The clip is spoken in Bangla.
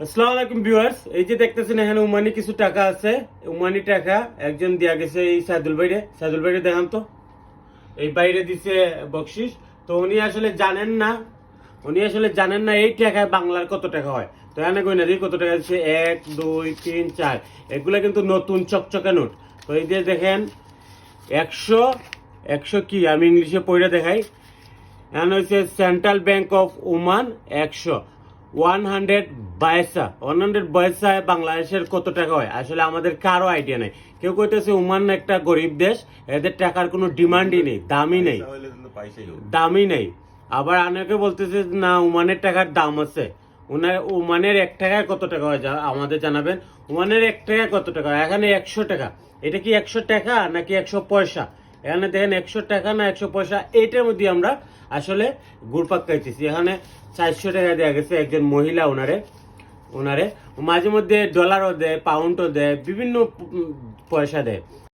আসসালামু আলাইকুম ভিউয়ার্স, এই যে দেখতেছেন এখানে উমানি কিছু টাকা আছে। উমানি টাকা একজন দিয়া গেছে এই সাদুল ভাইরে দেখান তো। এই বাইরে দিছে বকশিস। তো উনি আসলে জানেন না এই টাকায় বাংলার কত টাকা হয়। তো এখানে কই না দিই কত টাকা দিচ্ছে, 1 2 3 4। এগুলা কিন্তু নতুন চকচকে নোট। তো এই যে দেখেন 100 100 কি আমি ইংলিশে পড়ে দেখাই। এখানে হচ্ছে সেন্ট্রাল ব্যাংক অফ ওমান 100 100 বাংলাদেশের কত টাকা হয় আসলে আমাদের কারো আইডিয়া নাই। কেউ কইতেছে ওমান একটা গরিব দেশ, এদের টাকার কোনো ডিমান্ডই নেই, দামই নেই। আবার অনেকে বলতেছে না ওমানের টাকার দাম আছে। ওমানের 1 টাকায় কত টাকা হয় আমাদের জানাবেন। ওমানের 1 টাকা কত টাকা হয়? এখানে 100 টাকা। এটা কি 100 টাকা নাকি 100 পয়সা? এখানে দেখেন 100 টাকা না 100 পয়সা, এইটার মধ্যে আমরা আসলে ঘুরপাক খাইতেছি। এখানে 400 টাকা দেওয়া গেছে একজন মহিলা ওনারে। মাঝে মধ্যে ডলারও দেয়, পাউন্ডও দেয়, বিভিন্ন পয়সা দেয়।